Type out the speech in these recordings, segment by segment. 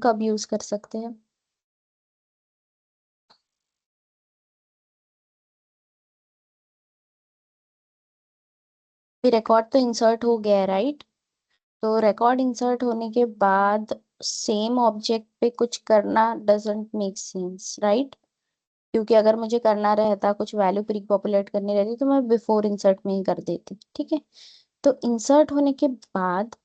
कब यूज कर सकते हैं? फिर रिकॉर्ड तो इंसर्ट हो गया है, राइट? तो रिकॉर्ड इंसर्ट होने के बाद सेम ऑब्जेक्ट पे कुछ करना डजंट मेक सेंस, राइट? क्योंकि अगर मुझे करना रहता, कुछ वैल्यू प्री पॉपुलेट करनी रहती, तो मैं बिफोर इंसर्ट में ही कर देती, ठीक है? तो इंसर्ट होने के बाद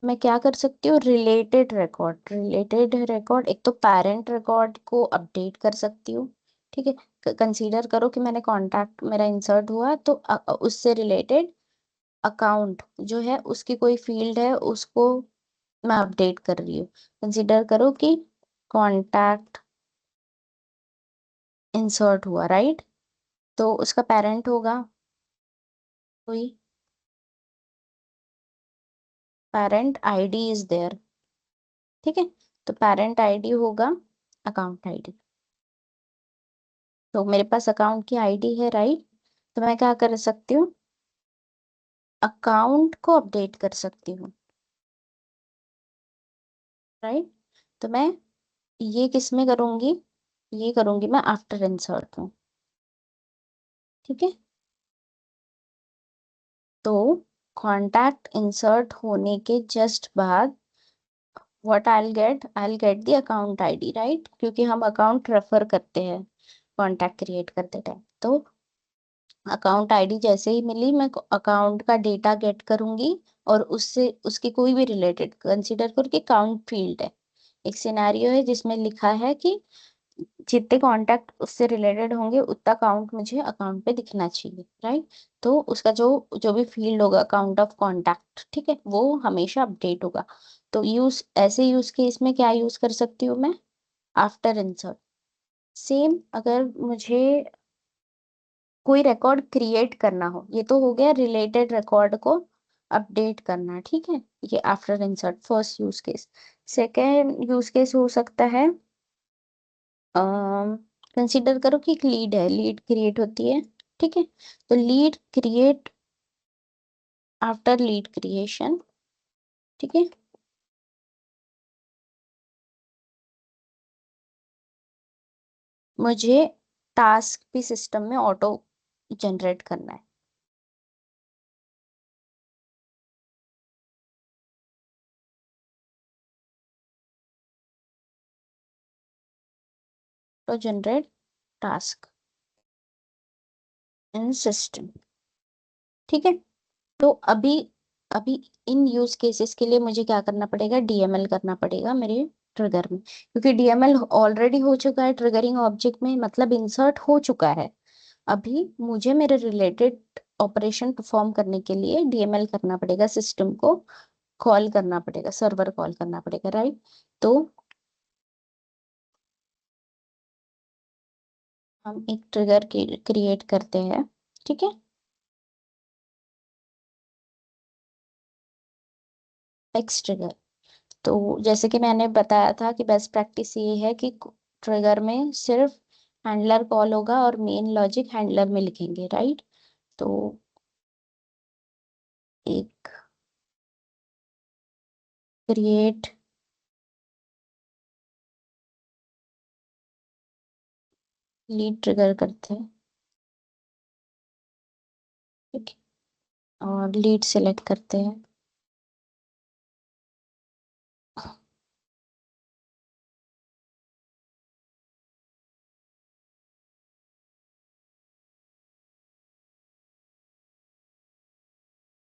मैं क्या कर सकती हूँ? रिलेटेड रिकॉर्ड एक तो पेरेंट रिकॉर्ड को अपडेट कर सकती हूँ, ठीक है? कंसीडर करो कि मैंने कॉन्टैक्ट मेरा इंसर्ट हुआ, तो उससे रिलेटेड अकाउंट जो है, उसकी कोई फील्ड है, उसको मैं अपडेट कर रही हूँ। कंसीडर करो कि कॉन्टैक्ट इंसर्ट हुआ, राइट? तो उसका पेरेंट होगा कोई, पेरेंट आईडी इज देयर, ठीक है? तो पेरेंट आईडी होगा अकाउंट आईडी। तो मेरे पास अकाउंट की आईडी है, राइट? तो मैं क्या कर सकती हूँ? अकाउंट को अपडेट कर सकती हूँ, राइट? तो मैं ये किस में करूंगी? ये करूंगी मैं आफ्टर इंसर्ट में, ठीक है? तो कॉन्टैक्ट इंसर्ट होने के जस्ट बाद what I get the account ID, right? क्योंकि हम अकाउंट रेफर करते हैं कॉन्टैक्ट क्रिएट करते टाइम। तो अकाउंट आईडी जैसे ही मिली, मैं अकाउंट का डेटा गेट करूंगी, और उससे उसकी कोई भी रिलेटेड कंसीडर करके काउंट फील्ड है, एक सिनेरियो है जिसमें लिखा है कि जितने कांटेक्ट उससे रिलेटेड होंगे उतना काउंट मुझे अकाउंट पे दिखना चाहिए, राइट? तो उसका जो जो भी फील्ड होगा, काउंट ऑफ कांटेक्ट, ठीक है, वो हमेशा अपडेट होगा। तो यूज केस में क्या यूज कर सकती हूँ मैं? After insert. सेम अगर मुझे कोई रिकॉर्ड क्रिएट करना हो, ये तो हो गया रिलेटेड रिकॉर्ड को अपडेट करना, ठीक है? ये after insert first use case. Second use case हो सकता है, कंसिडर करो कि एक लीड है, लीड क्रिएट होती है, ठीक है? तो lead create after lead creation, ठीक है? मुझे टास्क भी सिस्टम में ऑटो जनरेट करना है। तो जनरेट टास्क इन सिस्टम, ठीक है? तो अभी अभी इन यूज केसेस के लिए मुझे क्या करना पड़ेगा? डीएमएल करना पड़ेगा मेरे ट्रिगर में, क्योंकि डीएमएल ऑलरेडी हो चुका है ट्रिगरिंग ऑब्जेक्ट में, मतलब इंसर्ट हो चुका है। अभी मुझे मेरे रिलेटेड ऑपरेशन परफॉर्म करने के लिए डीएमएल करना पड़ेगा, सिस्टम को कॉल करना पड़ेगा, सर्वर कॉल करना पड़ेगा, राइट? तो हम एक ट्रिगर क्रिएट करते हैं, ठीक है? X trigger. तो जैसे कि मैंने बताया था कि बेस्ट प्रैक्टिस ये है कि ट्रिगर में सिर्फ हैंडलर कॉल होगा और मेन लॉजिक हैंडलर में लिखेंगे, राइट? तो एक क्रिएट लीड ट्रिगर करते हैं, ठीक है? और लीड सेलेक्ट करते हैं,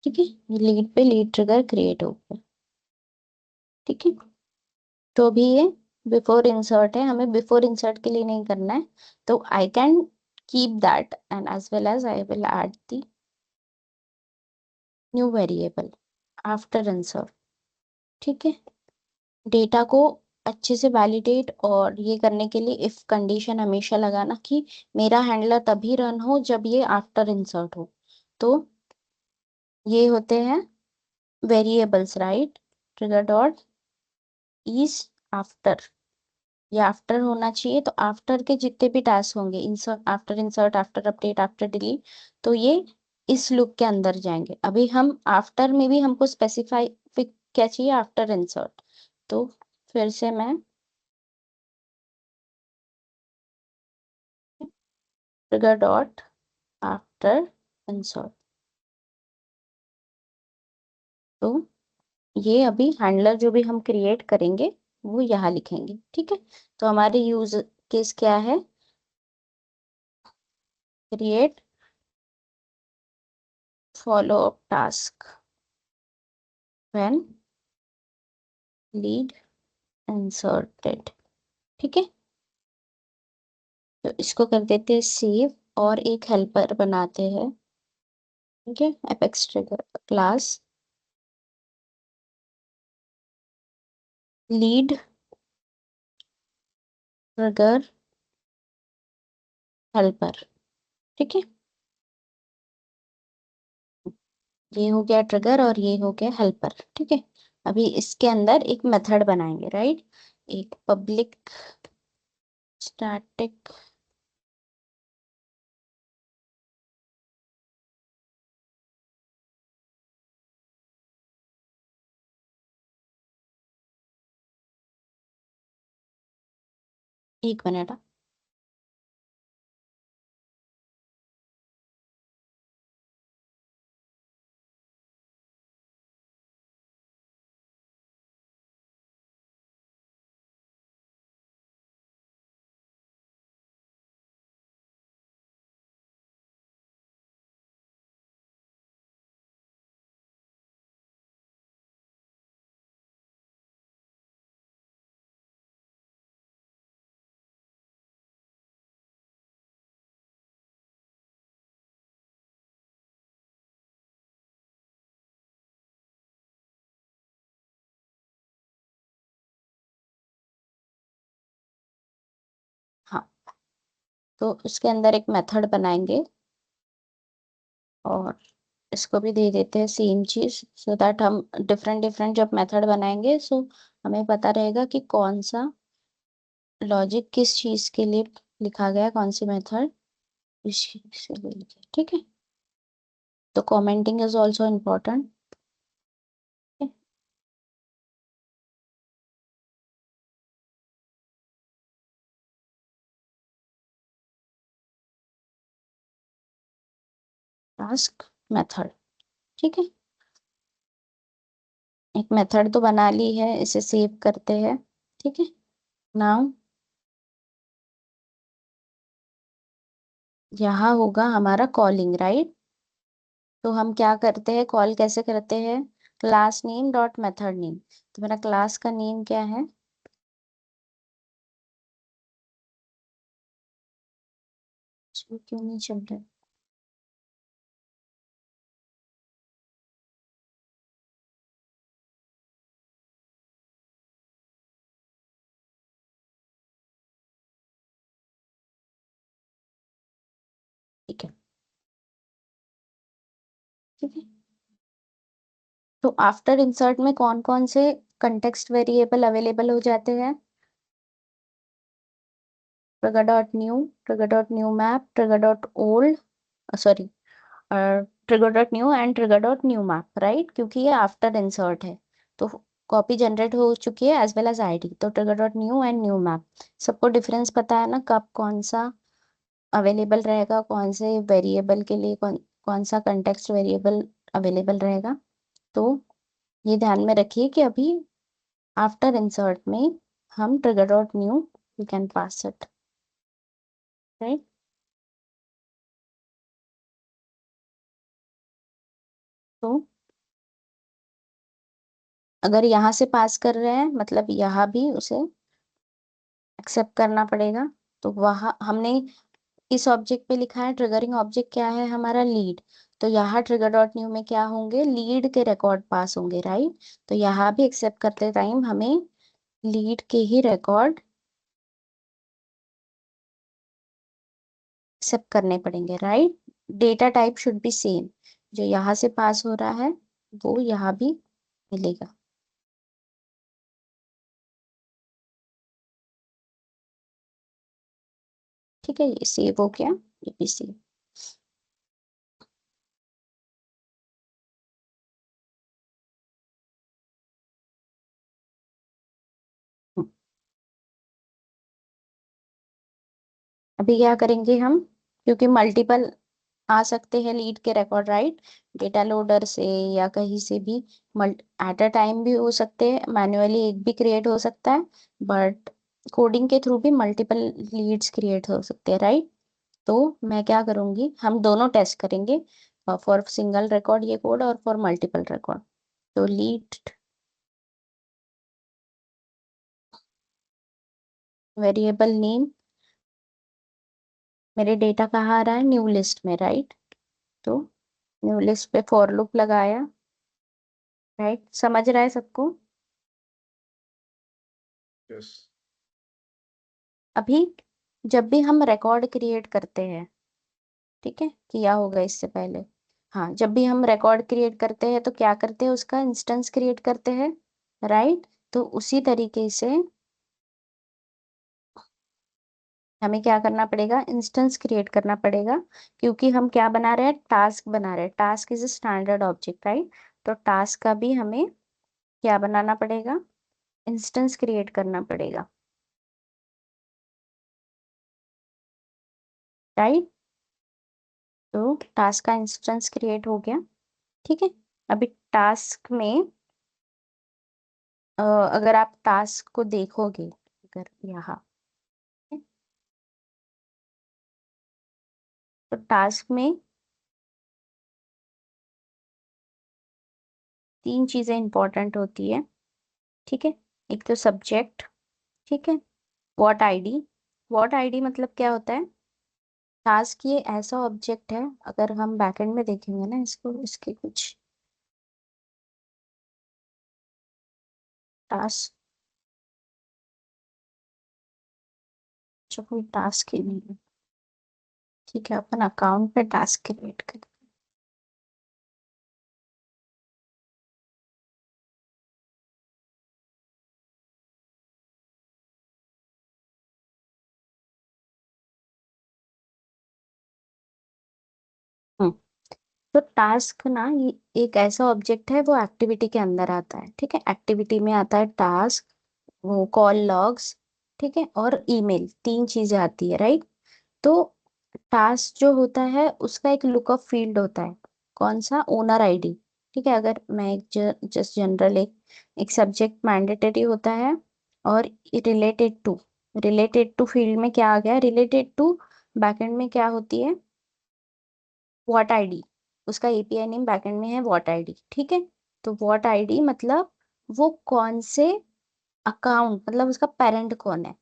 ठीक है? लीड पे लीड ट्रिगर क्रिएट हो गया, ठीक है? तो भी ये बिफोर इंसर्ट है, हमें बिफोर इंसर्ट के लिए नहीं करना है। तो I can keep that and as well as I will add the new variable after insert, ठीक है? डेटा को अच्छे से वैलिडेट और ये करने के लिए इफ कंडीशन हमेशा लगाना कि मेरा हैंडलर तभी रन हो जब ये आफ्टर इंसर्ट हो। तो ये होते हैं variables, right? Trigger dot is after, ये आफ्टर होना चाहिए। तो आफ्टर के जितने भी टास्क होंगे, insert, after update, after delete, तो ये इस लूप के अंदर जाएंगे। अभी हम आफ्टर में भी हमको स्पेसिफाई क्या चाहिए? After insert. तो फिर से मैं ट्रिगर डॉट आफ्टर इंसर्ट, तो ये अभी हैंडलर जो भी हम क्रिएट करेंगे वो यहाँ लिखेंगे। ठीक है, तो हमारे यूज केस क्या है, create follow up task when lead inserted. ठीक है, तो इसको कर देते हैं सेव और एक हेल्पर बनाते हैं। ठीक है, apex trigger class lead trigger helper. ठीक है, ये हो गया ट्रिगर और ये हो गया हेल्पर। ठीक है, अभी इसके अंदर एक मेथड बनाएंगे, राइट। एक पब्लिक स्टैटिक एक मिनट, हाँ, तो उसके अंदर एक मेथड बनाएंगे और इसको भी दे देते हैं सेम चीज, सो दैट हम डिफरेंट डिफरेंट जब मेथड बनाएंगे सो हमें पता रहेगा कि कौन सा लॉजिक किस चीज के लिए लिखा गया है, कौन सी मेथड इस चीज से लिए लिखी है। ठीक है, तो commenting is also important. Task method. ठीक है, एक मेथड तो बना ली है, इसे सेव करते हैं। ठीक है, नाउ यहाँ होगा हमारा कॉलिंग, राइट। तो हम क्या करते हैं, कॉल कैसे करते हैं, class name dot method name. तो मेरा क्लास का नेम क्या है, क्यों नहीं चल रहा है? ठीक है, ठीक है, तो आफ्टर इंसर्ट में कौन कौन से कंटेक्स्ट वेरिएबल अवेलेबल हो जाते हैं, trigger dot new, trigger dot new map, trigger dot old, sorry, trigger dot new and trigger dot new map, right, क्योंकि ये आफ्टर इंसर्ट है। तो कॉपी जनरेट हो चुकी है एज वेल एज आईडी, तो trigger dot new and new map. सबको difference पता है ना, कब कौन सा अवेलेबल रहेगा, कौन से वेरिएबल के लिए कौन सा कंटेक्स्ट वेरिएबल अवेलेबल रहेगा। तो ये ध्यान में रखिए कि अभी आफ्टर इंसर्ट में हम trigger dot new we can pass it, right. तो अगर यहाँ से पास कर रहे हैं मतलब यहाँ भी उसे एक्सेप्ट करना पड़ेगा। तो वहाँ हमने इस ऑब्जेक्ट पे लिखा है, ट्रिगरिंग ऑब्जेक्ट क्या है हमारा, लीड। तो यहाँ ट्रिगर डॉट न्यू में क्या होंगे, लीड के रिकॉर्ड पास होंगे, राइट। तो यहाँ भी एक्सेप्ट करते टाइम हमें लीड के ही रिकॉर्ड एक्सेप्ट करने पड़ेंगे, right. Data type should B same, जो यहाँ से पास हो रहा है वो यहाँ भी मिलेगा। ठीक है, ये सेव हो गया, ये भी सेव। अभी क्या करेंगे हम, क्योंकि मल्टीपल आ सकते हैं लीड के रिकॉर्ड, राइट, डेटा लोडर से या कहीं से भी, मल्ट एट अ टाइम भी हो सकते हैं, मैन्युअली एक भी क्रिएट हो सकता है, बट कोडिंग के थ्रू भी मल्टीपल लीड्स क्रिएट हो सकते हैं, राइट। तो मैं क्या करूंगी, हम दोनों टेस्ट करेंगे, फॉर सिंगल रिकॉर्ड ये कोड और फॉर मल्टीपल रिकॉर्ड। तो लीड वेरिएबल नेम, मेरे डेटा कहाँ आ रहा है, न्यू लिस्ट में, राइट। तो न्यू लिस्ट पे फॉर लूप लगाया, राइट, समझ रहा है सबको। यस। अभी जब भी हम रिकॉर्ड क्रिएट करते हैं, ठीक है, किया होगा इससे पहले, हाँ, जब भी हम रिकॉर्ड क्रिएट करते हैं तो क्या करते हैं, उसका इंस्टेंस क्रिएट करते हैं, राइट। तो उसी तरीके से हमें क्या करना पड़ेगा, इंस्टेंस क्रिएट करना पड़ेगा, क्योंकि हम क्या बना रहे हैं, टास्क बना रहे हैं, task is standard object, right. तो टास्क का भी हमें क्या बनाना पड़ेगा, इंस्टेंस क्रिएट करना पड़ेगा, राइट। तो टास्क का इंस्टेंस क्रिएट हो गया, ठीक है। अभी टास्क में अगर आप टास्क को देखोगे, अगर यहाँ, तो टास्क में तीन चीजें इंपॉर्टेंट होती है, ठीक है। एक तो सब्जेक्ट, ठीक है, व्हाट आईडी, व्हाट आईडी मतलब क्या होता है, टास्क ये ऐसा ऑब्जेक्ट है, अगर हम बैकएंड में देखेंगे ना इसको, इसके कुछ टास्क, जो कोई टास्क ही नहीं है, ठीक है, अपन अकाउंट पे टास्क क्रिएट करें। हम्म, तो टास्क ना, ये एक ऐसा ऑब्जेक्ट है, वो एक्टिविटी के अंदर आता है, ठीक है, एक्टिविटी में आता है टास्क, वो कॉल लॉग्स, ठीक है, और ईमेल, तीन चीजें आती है, राइट। तो टास्क जो होता है उसका एक लुकअप फील्ड होता है, कौन सा, ओनर आईडी, ठीक है। अगर मैं एक जस्ट जनरल एक सब्जेक्ट मैंडेटरी होता है, और रिलेटेड टू फील्ड में क्या आ गया, रिलेटेड टू बैकएंड में क्या होती है, वॉट आईडी, उसका एपीआई नेम बैकएंड में है वॉट आईडी, ठीक है। तो वॉट आईडी मतलब वो कौन से अकाउंट, मतलब उसका पेरेंट कौन है,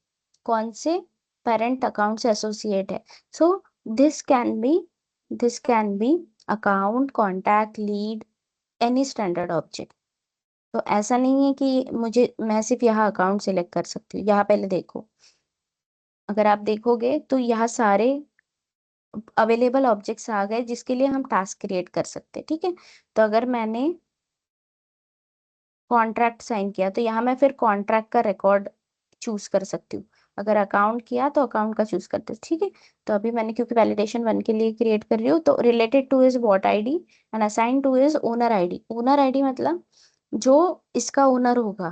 कौन से पेरेंट अकाउंट से एसोसिएट है। So this can be this can be account, contact, lead, any standard object. तो ऐसा नहीं है कि मुझे, मैं सिर्फ यहाँ अकाउंट सिलेक्ट कर सकती हूँ, यहाँ पहले देखो, अगर आप देखोगे तो यहाँ सारे अवेलेबल ऑब्जेक्ट्स आ गए जिसके लिए हम टास्क क्रिएट कर सकते हैं, ठीक है। तो अगर मैंने कॉन्ट्रैक्ट साइन किया तो यहाँ मैं फिर कॉन्ट्रैक्ट का रिकॉर्ड चूज कर सकती हूँ, अगर अकाउंट किया तो अकाउंट का चूज करते हैं, ठीक है। तो अभी मैंने, क्योंकि वैलिडेशन 1 के लिए क्रिएट कर रही हूँ, तो related two is what ID and assign two is owner ID. Owner ID मतलब जो इसका ओनर होगा,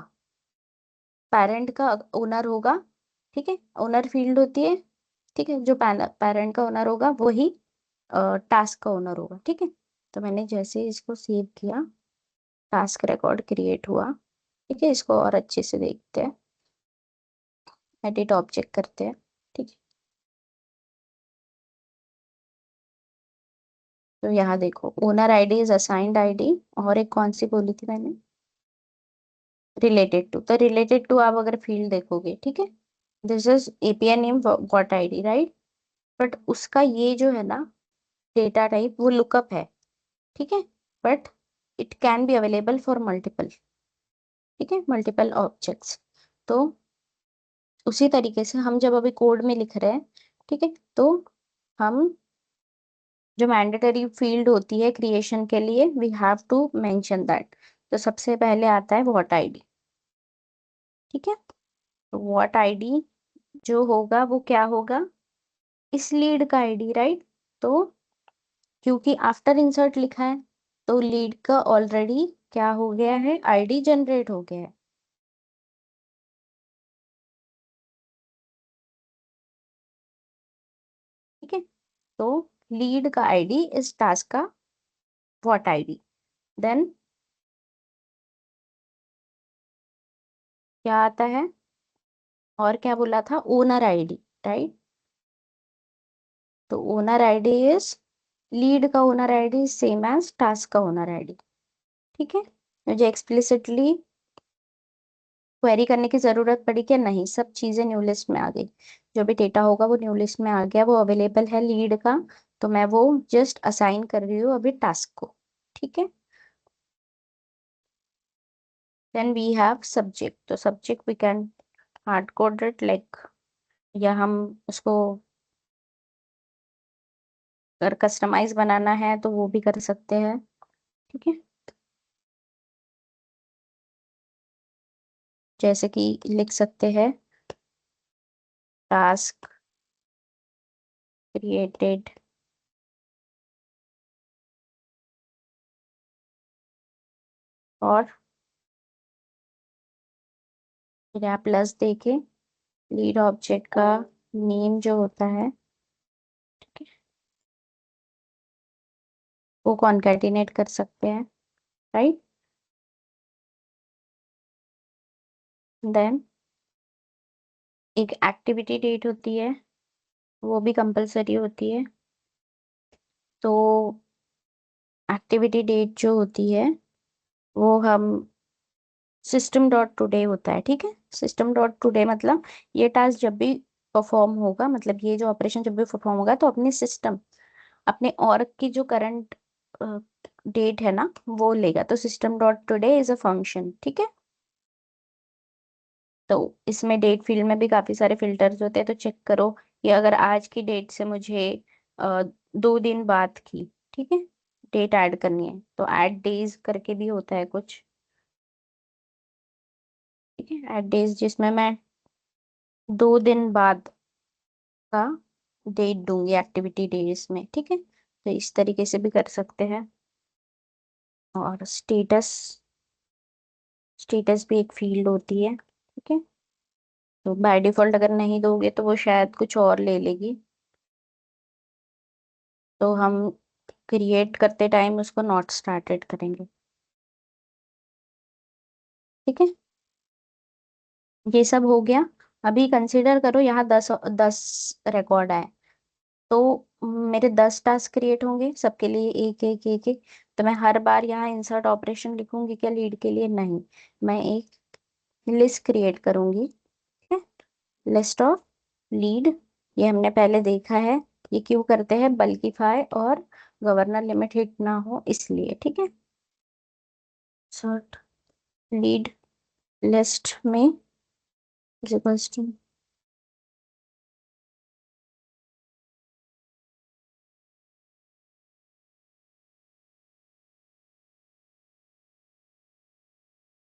पेरेंट का ओनर होगा, ठीक है, ओनर फील्ड होती है, ठीक है, जो पेरेंट का ओनर होगा वही टास्क का ओनर होगा, ठीक है। तो मैंने जैसे ही इसको सेव किया, टास्क रिकॉर्ड क्रिएट हुआ, ठीक है। इसको और अच्छे से देखते हैं, एडिट ऑब्जेक्ट करते हैं, ठीक है। तो यहाँ देखो, owner ID is assigned ID, और एक कौन सी बोली थी मैंने, रिलेटेड टू। तो रिलेटेड टू आप अगर फील्ड देखोगे, ठीक है, this is API name what ID, right. But उसका ये जो है ना, डेटा टाइप वो लुकअप है, ठीक है, but it can be available for multiple, ठीक है, मल्टीपल ऑब्जेक्ट्स। तो उसी तरीके से हम जब अभी कोड में लिख रहे हैं, ठीक है, तो हम जो मैंडेटरी फील्ड होती है क्रिएशन के लिए, we have to mention that. तो सबसे पहले आता है व्हाट आईडी, ठीक है। तो व्हाट आईडी जो होगा वो क्या होगा, इस लीड का आईडी, राइट। तो क्योंकि आफ्टर इंसर्ट लिखा है, तो लीड का ऑलरेडी क्या हो गया है, आईडी जनरेट हो गया है, तो लीड का आईडी इस टास्क का व्हाट आईडी, देन क्या आता है, और क्या बोला था, ओनर आईडी, राइट। तो ओनर आईडी इज, लीड का owner ID same as task का ओनर आईडी। ठीक है, मुझे एक्सप्लिसिटली क्वेरी करने की जरूरत पड़ी क्या, नहीं, सब चीजें न्यू लिस्ट में आ गई। जो भी डेटा होगा वो न्यू लिस्ट में आ गया, वो अवेलेबल है लीड का, तो मैं वो जस्ट असाइन कर रही हूँ अभी टास्क को। ठीक है, देन वी हैव सब्जेक्ट, तो subject we can hard code it like, या हम उसको अगर कस्टमाइज बनाना है तो वो भी कर सकते हैं। ठीक है, जैसे कि लिख सकते हैं टास्क क्रिएटेड और फिर आप प्लस देके लीड ऑब्जेक्ट का नेम जो होता है, ठीक है, वो कॉन्कैटिनेट कर सकते हैं, राइट। देन एक एक्टिविटी डेट होती है, वो भी कंपलसरी होती है। तो एक्टिविटी डेट जो होती है वो हम सिस्टम डॉट टुडे होता है, ठीक है। सिस्टम डॉट टुडे मतलब ये टास्क जब भी परफॉर्म होगा, मतलब ये जो ऑपरेशन जब भी परफॉर्म होगा, तो अपने सिस्टम, अपने ऑर्ग की जो करंट डेट है ना वो लेगा। तो system dot today is a function, ठीक है। तो इसमें डेट फील्ड में भी काफी सारे फिल्टर्स होते हैं, तो चेक करो कि अगर आज की डेट से मुझे 2 दिन बाद की, ठीक है, डेट ऐड करनी है, तो ऐड डेज करके भी होता है कुछ, ठीक है, ऐड डेज, जिसमें मैं 2 दिन बाद का डेट दूंगी एक्टिविटी डेज में, ठीक है। तो इस तरीके से भी कर सकते हैं। और स्टेटस, स्टेटस भी एक फील्ड होती है, ठीक है। तो बाय डिफॉल्ट अगर नहीं दोगे तो वो शायद कुछ और ले लेगी, तो हम क्रिएट करते टाइम उसको नॉट स्टार्टेड करेंगे, ठीक है। ये सब हो गया। अभी कंसिडर करो यहाँ 10 10 रिकॉर्ड आए, तो मेरे 10 टास्क क्रिएट होंगे, सबके लिए एक एक एक एक। तो मैं हर बार यहाँ इंसर्ट ऑपरेशन लिखूंगी क्या लीड के लिए, नहीं, मैं एक लिस्ट क्रिएट करूंगी, ठीक है। लिस्ट ऑफ लीड, ये हमने पहले देखा है, ये क्यों करते हैं, बल्किफाई और गवर्नर लिमिट हिट ना हो इसलिए, ठीक है। सर्ट लीड लिस्ट में is equals to,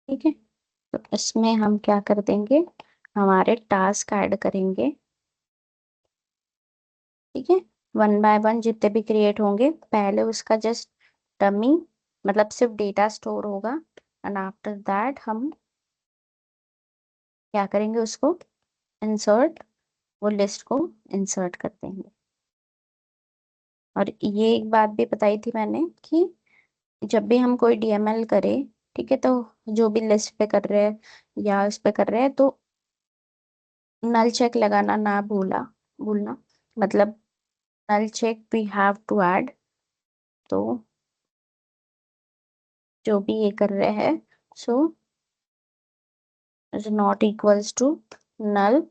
ठीक है। तो इसमें हम क्या कर देंगे, हमारे टास्क ऐड करेंगे, ठीक है। वन बाय वन जितने भी क्रिएट होंगे, पहले उसका जस्ट डमी, मतलब सिर्फ डेटा स्टोर होगा, एंड आफ्टर दैट हम क्या करेंगे, उसको इंसर्ट, वो लिस्ट को इंसर्ट कर देंगे। और ये एक बात भी बताई थी मैंने कि जब भी हम कोई डीएमएल करें, ठीक है, तो जो भी लिस्ट पे कर रहे हैं या उस पे कर रहे हैं, तो नल चेक लगाना ना भूलना, मतलब null check we have to add. तो जो भी ये कर रहे हैं, so is not equals to null,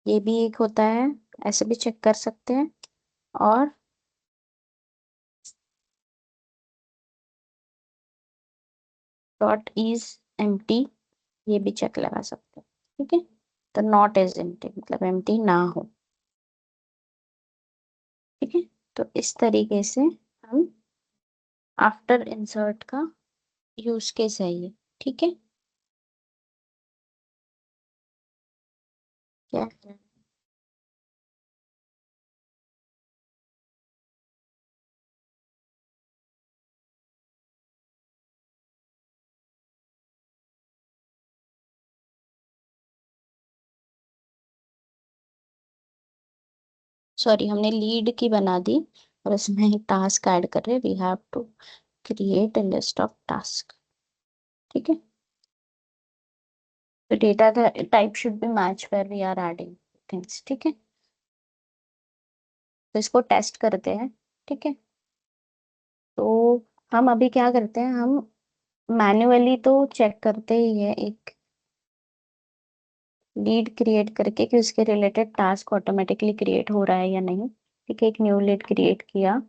ये भी एक होता है, ऐसे भी चेक कर सकते हैं। और डॉट इज एम्प्टी, ये भी चेक लगा सकते हैं, ठीक है। तो नॉट इज एम्प्टी मतलब एम्प्टी ना हो, ठीक है। तो इस तरीके से हम आफ्टर इंसर्ट का यूज केस है ये, ठीक है। क्या है? सॉरी, हमने लीड की बना दी और इसमें टास्क ऐड कर रहे, we have to create a list of task. ठीक है, तो data type should be match where we are adding things. ठीक है, तो इसको टेस्ट करते हैं। ठीक है, तो हम अभी क्या करते हैं, हम मैन्युअली तो चेक करते ही है एक लीड क्रिएट करके कि उसके रिलेटेड टास्क ऑटोमेटिकली क्रिएट हो रहा है या नहीं। ठीक है, एक न्यू लीड क्रिएट किया।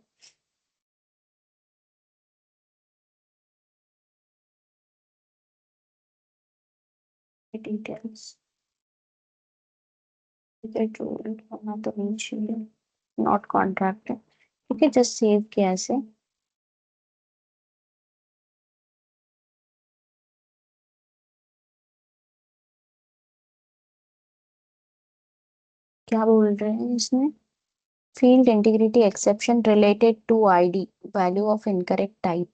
डिटेल्स, होना तो नहीं चाहिए, नॉट कॉन्ट्रैक्ट। ठीक है, जस्ट सेव किया ऐसे। क्या बोल रहे हैं इसमें, field integrity exception related to ID, value of incorrect type.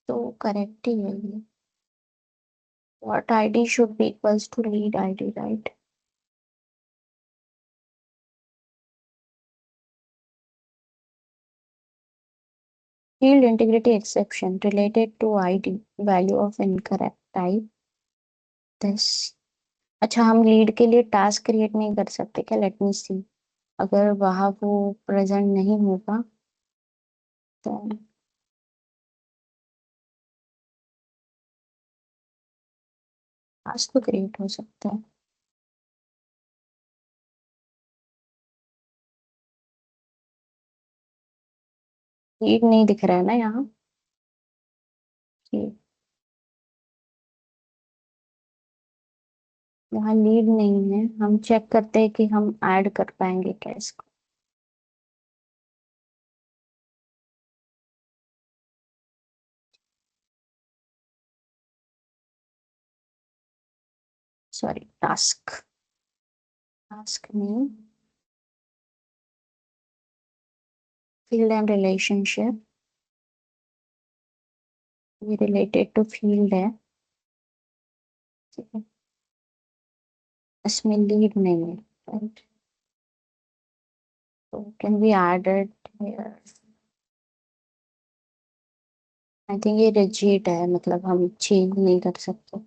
तो करेक्ट ही है ये, what id should be equals to lead id, right? Field integrity exception related to id, value of incorrect type, this। अच्छा, हम lead के लिए task create नहीं कर सकते क्या? लेट मी सी, अगर वहां वो प्रेजेंट नहीं होगा तो टास्क तो क्रिएट हो सकता है। लीड नहीं दिख रहा है ना यहाँ, कि यहाँ लीड नहीं है। हम चेक करते हैं कि हम ऐड कर पाएंगे क्या इसको। Sorry, task, task name, field and relationship, ये रिलेटेड टू फील्ड है। ठीक है, इसमें लीड नहीं है, राइट? तो can be added here. I think ये रिजिड है, मतलब हम चेंज नहीं कर सकते।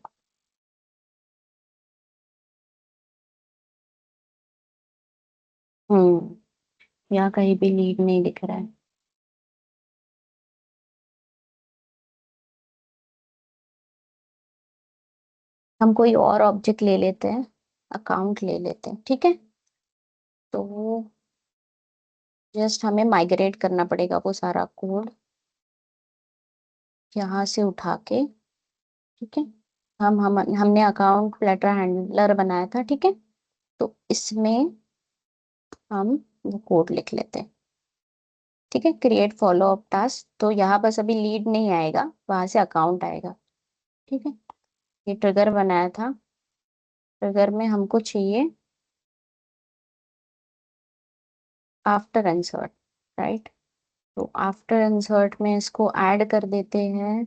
यहाँ कहीं भी लीड नहीं दिख रहा है। हम कोई और ऑब्जेक्ट ले लेते हैं, अकाउंट ले लेते हैं। ठीक है, तो जस्ट हमें माइग्रेट करना पड़ेगा वो सारा कोड यहाँ से उठा के। ठीक है, हमने अकाउंट लेटर हैंडलर बनाया था। ठीक है, तो इसमें हम वो कोड लिख लेते हैं। ठीक है, क्रिएट फॉलो अप टास्क, तो यहाँ बस अभी लीड नहीं आएगा, वहां से अकाउंट आएगा। ठीक है, ये ट्रिगर बनाया था, ट्रिगर में हमको चाहिए आफ्टर इंसर्ट, राइट? तो आफ्टर इंसर्ट में इसको ऐड कर देते हैं।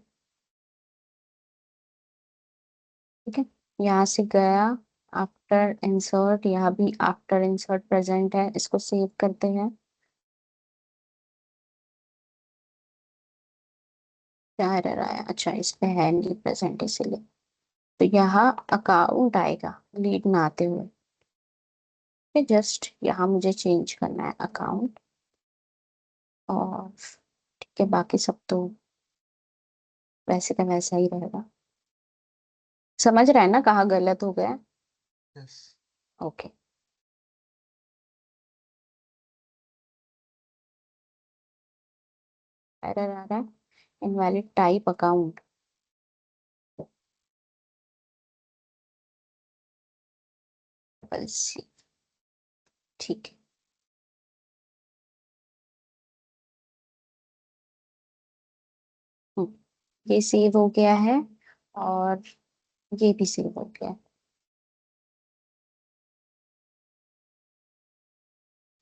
ठीक है, यहाँ से गया आफ्टर इंसर्ट, यहाँ भी आफ्टर इंसर्ट प्रेजेंट है, इसको सेव करते हैं। क्या एरर आया? अच्छा, इस पे है नहीं प्रेजेंट इसीलिए। तो यहाँ अकाउंट आएगा लीड ना आते हुए। जस्ट यहाँ मुझे चेंज करना है अकाउंट, और ठीक है, बाकी सब तो वैसे का वैसा ही रहेगा। समझ रहा है ना कहाँ गलत हो गया? यस। ओके, एरर आ रहा है, इनवैलिड टाइप अकाउंट। ठीक है। ये सेव हो गया है, और ये भी सेव हो गया है।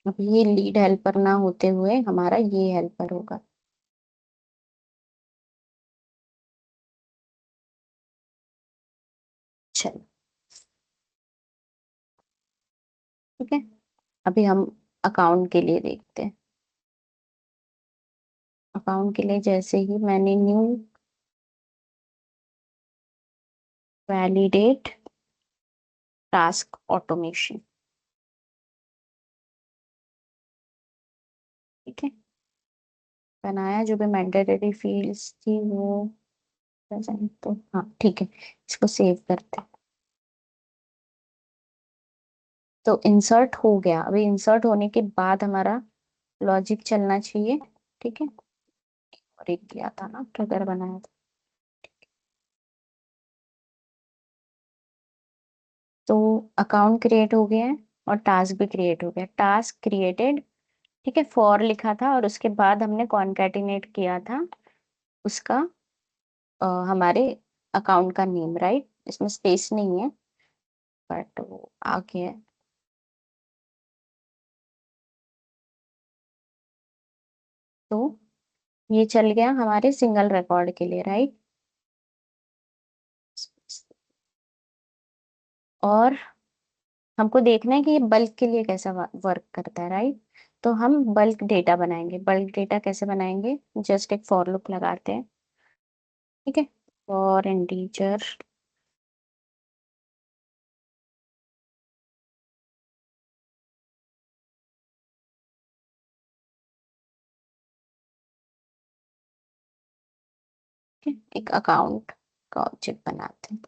अब ये लीड हेल्पर ना होते हुए हमारा ये हेल्पर होगा। चलो ठीक है। अभी हम अकाउंट के लिए देखते हैं। अकाउंट के लिए जैसे ही मैंने न्यू वैलिडेट टास्क ऑटोमेशन, ठीक है, बनाया। जो भी मैंडेटरी फील्ड्स थी वो present, तो हाँ ठीक है, इसको सेव करते हैं। तो इंसर्ट हो गया। अभी इंसर्ट होने के बाद हमारा लॉजिक चलना चाहिए, ठीक है। और एक किया था ना, ट्रिगर बनाया था। तो अकाउंट क्रिएट हो गया है और टास्क भी क्रिएट हो गया। टास्क क्रिएटेड, ठीक है, फॉर लिखा था और उसके बाद हमने कॉन्कैटिनेट किया था उसका हमारे अकाउंट का नेम, राइट। इसमें स्पेस नहीं है बट वो आ गया है। तो ये चल गया हमारे सिंगल रिकॉर्ड के लिए, राइट। और हमको देखना है कि ये बल्क के लिए कैसा वर्क करता है, राइट। तो हम बल्क डेटा बनाएंगे। बल्क डेटा कैसे बनाएंगे, जस्ट एक फॉर लूप लगाते हैं, ठीक है। फॉर इंटीजर एक अकाउंट का ऑब्जेक्ट बनाते हैं।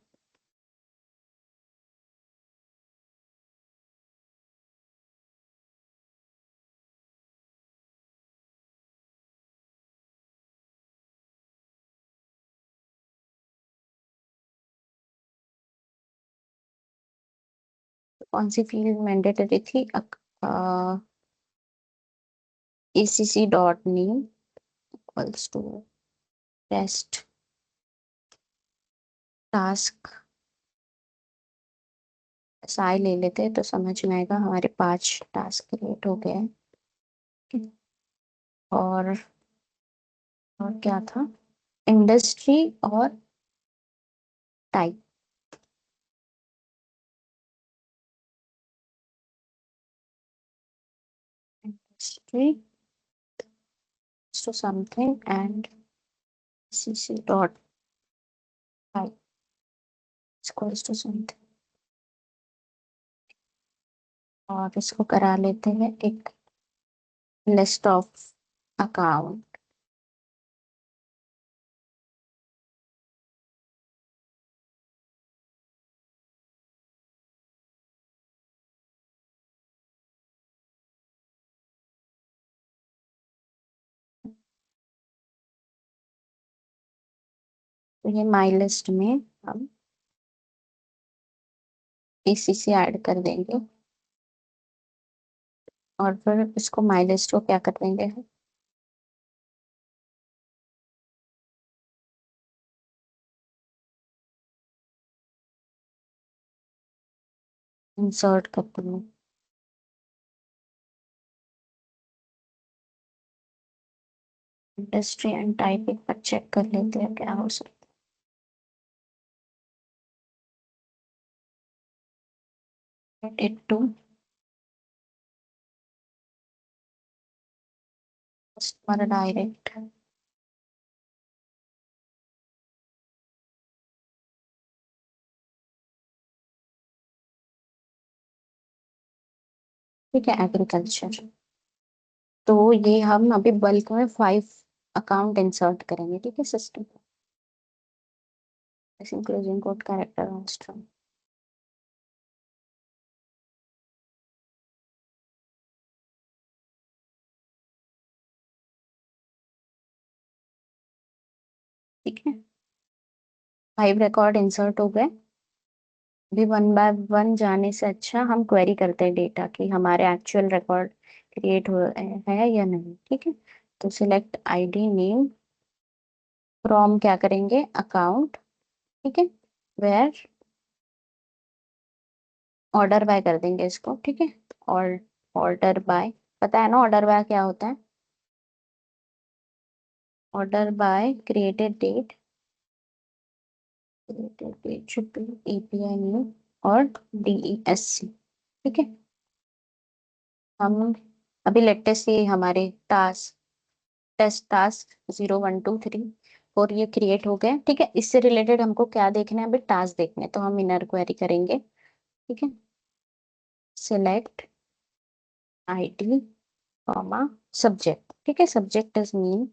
तो कौन सी फील्ड मैंडेटरी थी, acc dot name equals to test task. साई ले लेते हैं तो समझ में आएगा। हमारे 5 टास्क क्रिएट हो गए हैं। और और क्या था, इंडस्ट्री और type. Industry to something and cc dot type equals to something। और इसको करा लेते हैं एक लिस्ट ऑफ अकाउंट। तो ये माई लिस्ट में हम acc ऐड कर देंगे और फिर इसको माई लिस्ट को क्या कर देंगे, इंसर्ट कर देंगे। इंडस्ट्री एंड टाइप एक बार चेक कर लेते हैं क्या हो सकता है। इट टू हमारा डायरेक्ट, ठीक है, एग्रीकल्चर। तो ये हम अभी बल्क में 5 अकाउंट इंसर्ट करेंगे, ठीक है, सिस्टम। क्लोजिंग कोड कैरेक्टर, ठीक है। 5 रिकॉर्ड इंसर्ट हो गए। अभी वन बाय वन जाने से अच्छा हम क्वेरी करते हैं डेटा की हमारे एक्चुअल रिकॉर्ड क्रिएट हो है या नहीं, ठीक है। तो सिलेक्ट आईडी नेम फ्रॉम क्या करेंगे, अकाउंट, ठीक है। वेयर ऑर्डर बाय कर देंगे इसको, ठीक है। और ऑर्डर बाय पता है ना ऑर्डर बाय क्या होता है? Order by created date, created date should be API new और DESC। ठीक है। हम अभी लेटेस्ट से हमारे टास्क, टेस्ट टास्क 0 1 2 3 4 ये क्रिएट हो गए। ठीक है, इससे रिलेटेड हमको क्या देखना है? अभी टास्क देखने हैं, तो हम इनर क्वेरी करेंगे। ठीक है, सिलेक्ट आईडी कॉमा सब्जेक्ट। ठीक है, subject is mean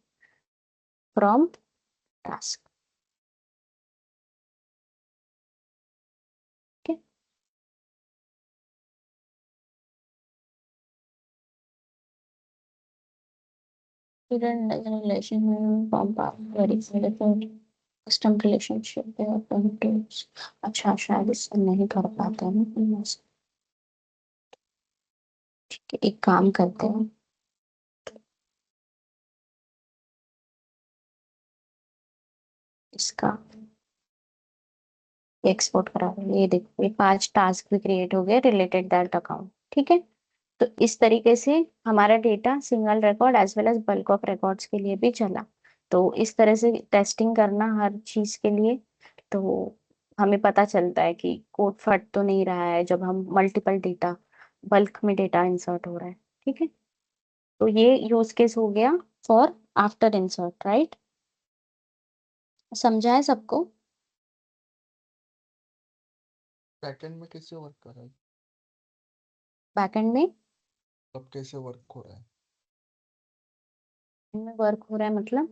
from task. ठीक है, relation from query custom relationship. अच्छा, शायद इससे नहीं कर पाते हैं। ठीक है, एक काम करते हैं, इसका एक्सपोर्ट करा देंगे। ये देखो, ये 5 टास्क भी क्रिएट हो गए रिलेटेड दैट अकाउंट। ठीक है, तो इस तरीके से हमारा data single record as well as bulk of records के लिए भी चला। तो इस तरह से टेस्टिंग करना हर चीज के लिए, तो हमें पता चलता है कि कोड फट तो नहीं रहा है जब हम मल्टीपल डेटा, बल्क में डेटा इंसर्ट हो रहा है। ठीक है, तो ये यूज केस हो गया फॉर आफ्टर इंसर्ट, राइट? समझा है सबको? बैकएंड में कैसे वर्क कर रहा है? बैकएंड अब कैसे वर्क हो रहा है? में वर्क हो रहा है मतलब?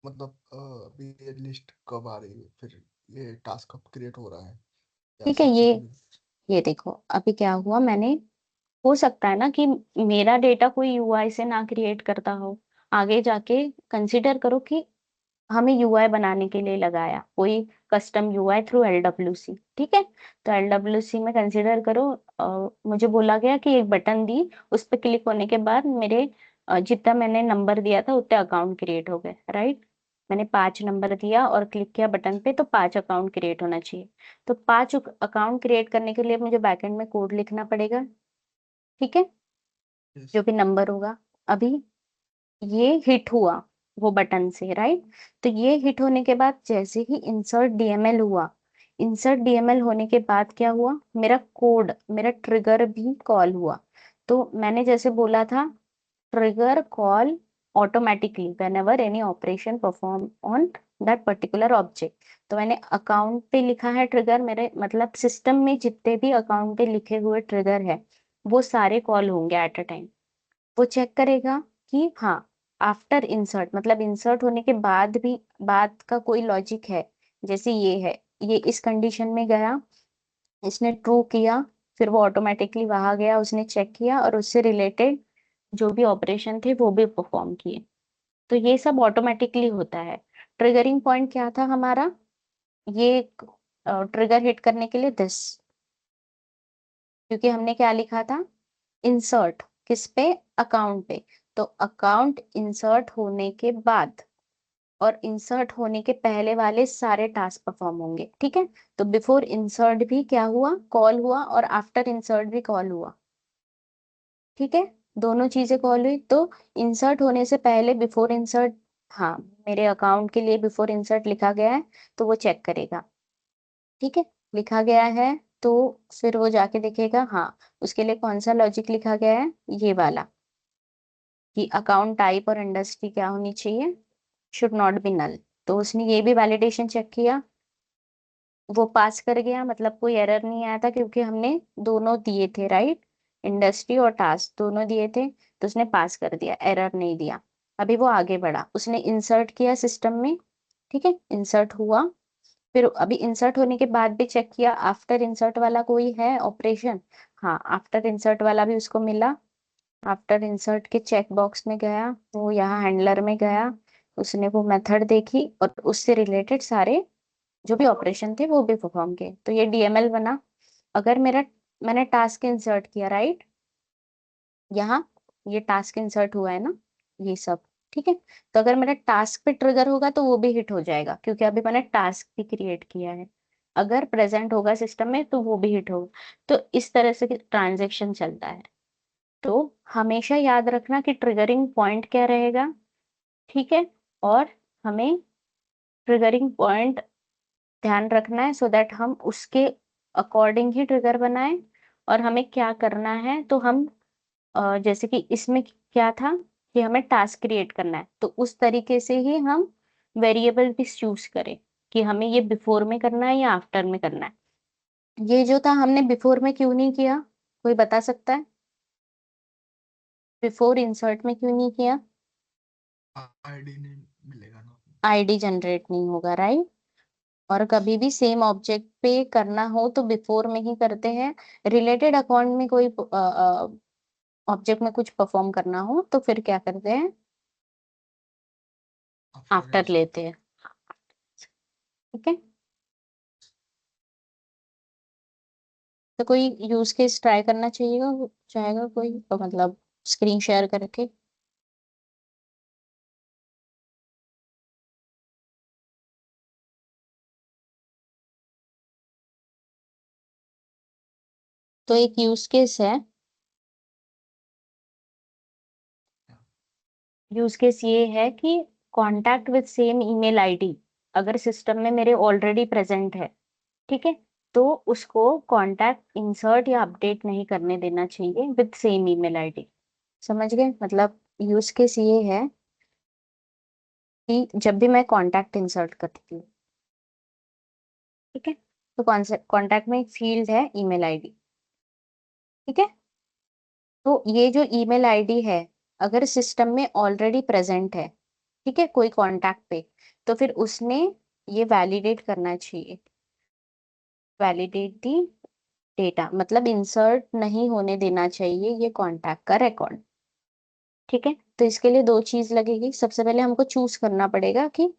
मतलब अभी ये लिस्ट कब आ रही है, फिर ये टास्क कब क्रिएट हो रहा है, या ठीक है, सब कुछ भी? ये देखो अभी क्या हुआ। मैंने, हो सकता है ना कि मेरा डेटा कोई यूआई से ना क्रिएट करता हो। आगे जाके कंसीडर करो कि हमें यूआई बनाने के लिए लगाया कोई कस्टम यूआई थ्रू LWC। ठीक है, तो LWC में कंसीडर करो, मुझे बोला गया कि एक बटन दी, उस पर क्लिक होने के बाद मेरे जितना मैंने नंबर दिया था उतने अकाउंट क्रिएट हो गए, राइट? मैंने 5 नंबर दिया और क्लिक किया बटन पे, तो 5 अकाउंट क्रिएट होना चाहिए। तो 5 अकाउंट क्रिएट करने के लिए मुझे बैकएंड में कोड लिखना पड़ेगा। ठीक है, यस। जो भी नंबर होगा। अभी ये हिट हुआ वो बटन से, राइट? तो ये हिट होने के बाद जैसे ही इंसर्ट डीएमएल हुआ, इंसर्ट डीएमएल होने के बाद क्या हुआ? मेरा कोड, मेरा ट्रिगर भी कॉल हुआ। तो मैंने जैसे बोला था, trigger call automatically whenever any operation perform on that particular object। तो मैंने अकाउंट पे लिखा है ट्रिगर, मेरे मतलब सिस्टम में जितने भी अकाउंट पे लिखे हुए ट्रिगर है वो सारे कॉल होंगे एट अ टाइम। वो चेक करेगा कि हाँ, आफ्टर इंसर्ट मतलब इंसर्ट होने के बाद भी बाद का कोई लॉजिक है। जैसे ये है, ये इस कंडीशन में गया, इसने ट्रू किया, फिर वो ऑटोमेटिकली वहां गया, उसने चेक किया और उससे रिलेटेड जो भी ऑपरेशन थे वो भी परफॉर्म किए। तो ये सब ऑटोमेटिकली होता है। ट्रिगरिंग पॉइंट क्या था हमारा? ये ट्रिगर हिट करने के लिए दिस, क्योंकि हमने क्या लिखा था? इंसर्ट किस पे? अकाउंट पे। तो अकाउंट इंसर्ट होने के बाद और इंसर्ट होने के पहले वाले सारे टास्क परफॉर्म होंगे। ठीक है, तो बिफोर इंसर्ट भी क्या हुआ? कॉल हुआ, और आफ्टर इंसर्ट भी कॉल हुआ। ठीक है, दोनों चीजें कॉल हुई। तो इंसर्ट होने से पहले, बिफोर इंसर्ट, हाँ, मेरे अकाउंट के लिए बिफोर इंसर्ट लिखा गया है, तो वो चेक करेगा। ठीक है, लिखा गया है, तो फिर वो जाके देखेगा, हाँ, उसके लिए कौन सा लॉजिक लिखा गया है, ये वाला, कि अकाउंट टाइप और इंडस्ट्री क्या होनी चाहिए, शुड नॉट बी नल। तो उसने ये भी वैलिडेशन चेक किया, वो पास कर गया, मतलब कोई एरर नहीं आया था क्योंकि हमने दोनों दिए थे, राइट? इंडस्ट्री और टास्क दोनों दिए थे, तो उसने पास कर दिया, एरर नहीं दिया। अभी वो आगे बढ़ा, उसने इंसर्ट किया सिस्टम में। ठीक है, इंसर्ट हुआ, फिर अभी इंसर्ट होने के बाद भी चेक किया आफ्टर इंसर्ट वाला कोई है ऑपरेशन। हाँ, आफ्टर इंसर्ट वाला भी उसको मिला। आफ्टर इंसर्ट के चेक बॉक्स में गया, वो यहाँ हैंडलर में गया, उसने वो मेथड देखी और उससे रिलेटेड सारे जो भी ऑपरेशन थे वो भी परफॉर्म किए, तो ये डीएमएल बना। अगर मेरा, मैंने टास्क इंसर्ट किया, राइट? यहाँ ये टास्क इंसर्ट हुआ है ना, ये सब। ठीक है, तो अगर मेरा टास्क पे ट्रिगर होगा तो वो भी हिट हो जाएगा क्योंकि अभी मैंने टास्क भी क्रिएट किया है। अगर प्रेजेंट होगा सिस्टम में तो वो भी हिट होगा। तो इस तरह से ट्रांजेक्शन चलता है। तो हमेशा याद रखना कि ट्रिगरिंग पॉइंट क्या रहेगा, ठीक है। और हमें ट्रिगरिंग पॉइंट ध्यान रखना है, सो दैट हम उसके अकॉर्डिंग ही ट्रिगर बनाएं। और हमें क्या करना है, तो हम जैसे कि इसमें क्या था कि हमें टास्क क्रिएट करना है, तो उस तरीके से ही हम वेरिएबल भी चूज करें कि हमें ये बिफोर में करना है या आफ्टर में करना है। ये जो था हमने बिफोर में क्यों नहीं किया, कोई बता सकता है? बिफोर इंसर्ट में क्यों नहीं किया? आईडी नहीं मिलेगा ना। आईडी जनरेट नहीं होगा, राइट। और कभी भी सेम ऑब्जेक्ट पे करना हो तो बिफोर में ही करते हैं। रिलेटेड अकाउंट में कोई ऑब्जेक्ट में कुछ परफॉर्म करना हो तो फिर क्या करते हैं, आफ्टर आफ्टर इंसर्ट। लेते हैं, ठीक है। तो कोई यूज केस ट्राई करना चाहिएगा, चाहेगा कोई, तो मतलब स्क्रीन शेयर करके। तो एक यूज केस है, यूज केस ये है कि contact with same email ID अगर सिस्टम में मेरे ऑलरेडी प्रेजेंट है, ठीक है, तो उसको कांटेक्ट इंसर्ट या अपडेट नहीं करने देना चाहिए विद सेम ईमेल आईडी। समझ गए? मतलब यूज केस ये है कि जब भी मैं कांटेक्ट इंसर्ट करती हूँ, ठीक है, तो कौन से कांटेक्ट में एक फील्ड है ईमेल आईडी, ठीक है। तो ये जो ईमेल आईडी है अगर सिस्टम में ऑलरेडी प्रेजेंट है, ठीक है, कोई कांटेक्ट पे, तो फिर उसने ये वैलिडेट करना चाहिए, वैलिडेट दी डेटा, मतलब इंसर्ट नहीं होने देना चाहिए ये कांटेक्ट का रिकॉर्ड, ठीक है। तो इसके लिए दो चीज लगेगी, सबसे पहले हमको चूज करना पड़ेगा कि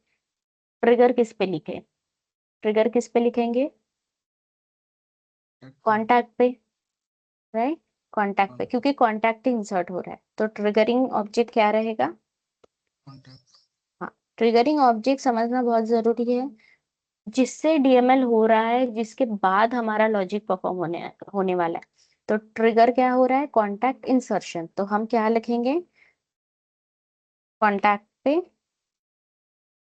ट्रिगर किस पे लिखे। ट्रिगर किस पे लिखेंगे? कांटेक्ट पे, राइट। कांटेक्ट पे, क्योंकि कांटेक्ट इंसर्ट हो रहा है, तो ट्रिगरिंग ऑब्जेक्ट क्या रहेगा? कॉन्टैक्ट। हाँ, ट्रिगरिंग ऑब्जेक्ट समझना बहुत जरूरी है। जिससे डीएमएल हो रहा है, जिसके बाद हमारा लॉजिक परफॉर्म होने होने वाला है। तो ट्रिगर क्या हो रहा है? कॉन्टैक्ट इंसर्शन, तो हम क्या लिखेंगे? कॉन्टैक्ट पे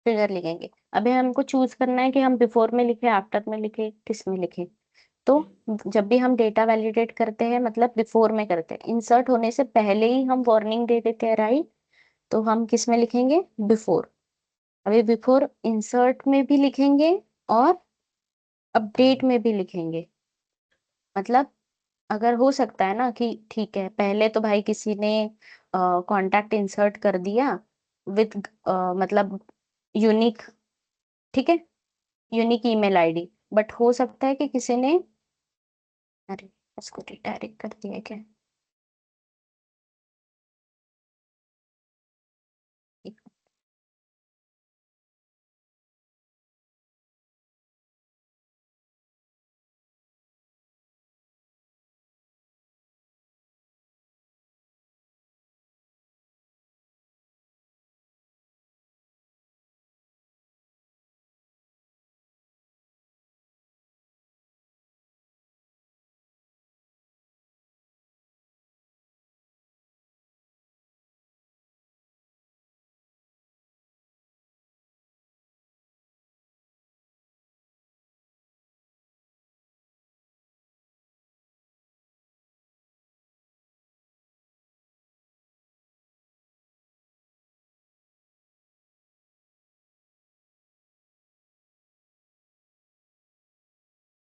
ट्रिगर लिखेंगे। अभी हमको चूज करना है कि हम बिफोर में लिखे, आफ्टर में लिखे, किस में लिखे। तो जब भी हम डेटा वैलिडेट करते हैं मतलब बिफोर में करते हैं, इंसर्ट होने से पहले ही हम वार्निंग दे देते हैं, राइट। तो हम किस में लिखेंगे? बिफोर। अभी बिफोर इंसर्ट में भी लिखेंगे और अपडेट में भी लिखेंगे। मतलब अगर हो सकता है ना कि ठीक है, पहले तो भाई किसी ने कांटेक्ट इंसर्ट कर दिया विथ मतलब यूनिक, ठीक है, यूनिक ईमेल आईडी, बट हो सकता है कि किसी ने, अरे इसको डायरेक्ट कर दिया क्या?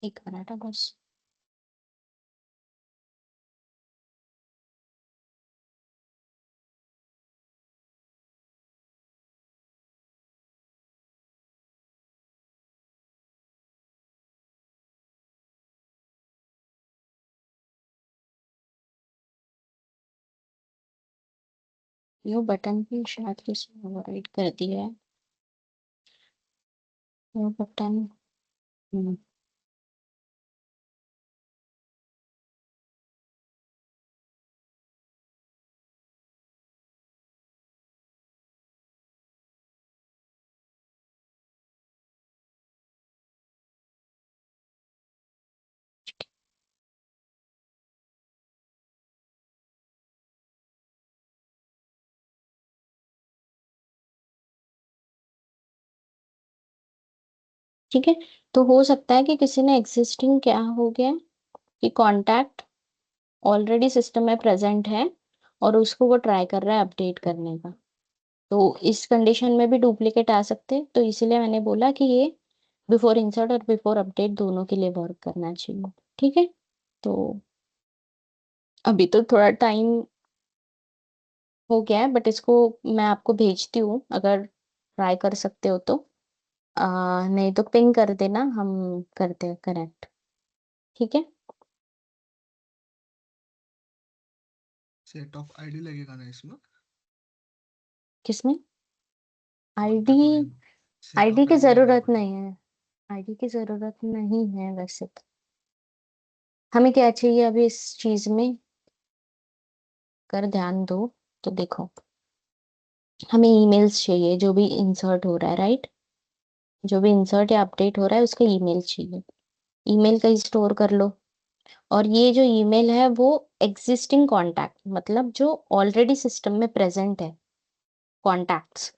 एक मिनट है बस। यो बटन भी शायद किसी ने ओवरराइड कर दिया है। यो बटन, ठीक है। तो हो सकता है कि किसी ने एग्जिस्टिंग क्या हो गया कि कॉन्टैक्ट ऑलरेडी सिस्टम में प्रेजेंट है और उसको वो ट्राई कर रहा है अपडेट करने का। तो इस कंडीशन में भी डुप्लीकेट आ सकते हैं, तो इसीलिए मैंने बोला कि ये बिफोर इंसर्ट और बिफोर अपडेट दोनों के लिए वर्क करना चाहिए। ठीक है। तो अभी तो थोड़ा टाइम हो गया है, बट इसको मैं आपको भेजती हूँ, अगर ट्राई कर सकते हो तो। नहीं तो पिंग कर देना, हम करते हैं कनेक्ट। ठीक है। सेट ऑफ आईडी लगेगा ना इसमें? किसमें? आईडी? कॉन्टैक्ट में सेट आईडी ऑफ की आईडी लगना जरूरत पड़ेगा। नहीं है। आईडी की जरूरत नहीं है वैसे तो। हमें क्या चाहिए अभी इस चीज में, कर ध्यान दो। तो देखो, हमें ईमेल्स चाहिए जो भी इंसर्ट हो रहा है, राइट? जो भी इंसर्ट या अपडेट हो रहा है उसका ईमेल चाहिए। ईमेल का ही स्टोर कर लो। और ये जो ईमेल है वो एग्जिस्टिंग कॉन्टैक्ट, मतलब जो ऑलरेडी सिस्टम में प्रेजेंट है कॉन्टैक्ट्स,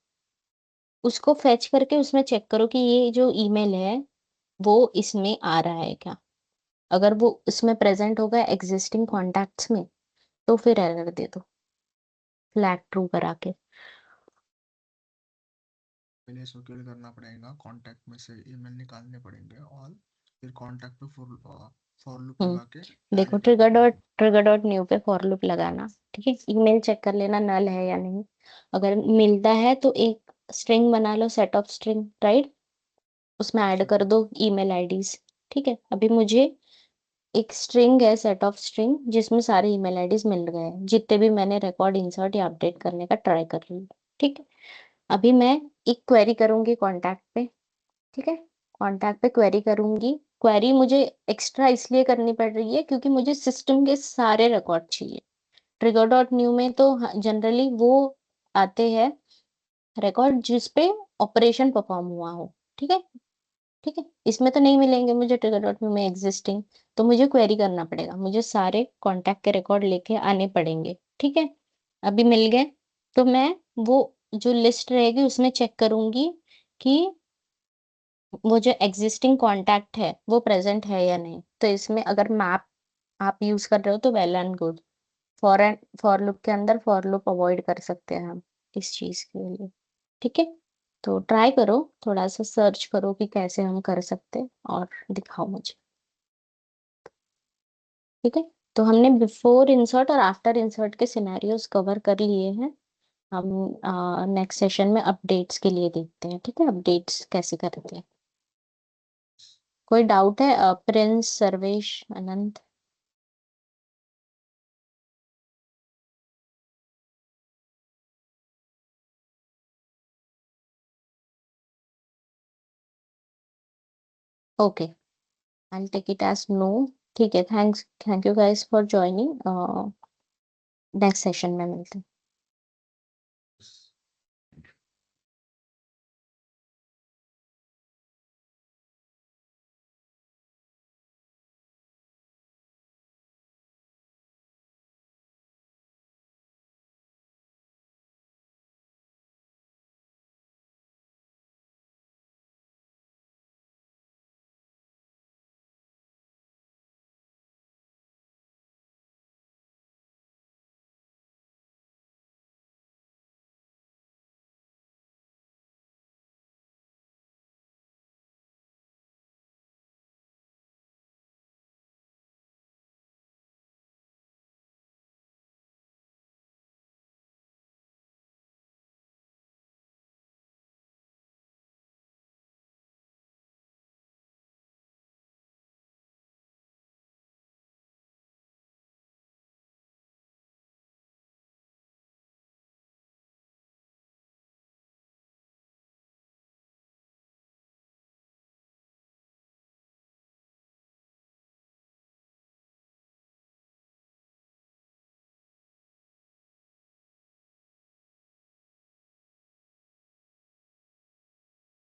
उसको फेच करके उसमें चेक करो कि ये जो ईमेल है वो इसमें आ रहा है क्या। अगर वो इसमें प्रेजेंट होगा एग्जिस्टिंग कॉन्टैक्ट्स में, तो फिर एरर दे दो फ्लैग ट्रू करा के। पहले इसको क्लियर करना पड़ेगा, कॉन्टैक्ट में से ईमेल निकालने पड़ेंगे ऑल, फिर कॉन्टैक्ट पे फॉर लूप लगा के देखो, डायरेक्ट अपडेट करना। ट्रिगर डॉट न्यू पे फॉर लूप लगाना। ठीक है। ईमेल चेक कर लेना नल है या नहीं। अगर मिलता है तो एक स्ट्रिंग बना लो, सेट ऑफ स्ट्रिंग, राइट? उसमें ऐड ठीक कर है। दो ईमेल आईडीज। ठीक है। अभी मुझे एक स्ट्रिंग है, सेट ऑफ स्ट्रिंग, जिसमें सारे ईमेल आईडीज मिल गए हैं जितने भी मैंने रिकॉर्ड इंसर्ट या अपडेट करने का ट्राई कर रही हूँ। ठीक है। अभी मैं एक क्वेरी करूंगी कॉन्टैक्ट पे। ठीक है। कॉन्टैक्ट पे क्वेरी करूंगी। क्वेरी मुझे एक्स्ट्रा इसलिए करनी पड़ रही है क्योंकि मुझे सिस्टम के सारे रिकॉर्ड चाहिए। ट्रिगर डॉट न्यू में तो जनरली वो आते हैं रिकॉर्ड जिस पे ऑपरेशन परफॉर्म हुआ हो। ठीक है। ठीक है। इसमें तो नहीं मिलेंगे मुझे ट्रिगर डॉट व्यू में एग्जिस्टिंग। तो मुझे क्वेरी करना पड़ेगा, मुझे सारे कॉन्टैक्ट के रिकॉर्ड लेके आने पड़ेंगे। ठीक है। अभी मिल गए। तो मैं वो जो लिस्ट रहेगी उसमें चेक करूंगी कि वो जो एग्जिस्टिंग कॉन्टैक्ट है वो प्रेजेंट है या नहीं। तो इसमें अगर मैप आप यूज कर रहे हो तो well and good. For loop के अंदर फॉर लूप अवॉइड कर सकते हैं हम इस चीज के लिए। ठीक है। तो ट्राई करो, थोड़ा सा सर्च करो कि कैसे हम कर सकते हैं और दिखाओ मुझे। ठीक है। तो हमने बिफोर इंसर्ट और आफ्टर इंसर्ट के सिनेरियोज कवर कर लिए हैं। हम नेक्स्ट सेशन में अपडेट्स के लिए देखते हैं। ठीक है, अपडेट्स कैसे करते हैं। कोई डाउट है Prince, Sarvesh, Anant? Okay, I take it as no. ठीक है, thank you guys for joining. Next session में मिलते हैं।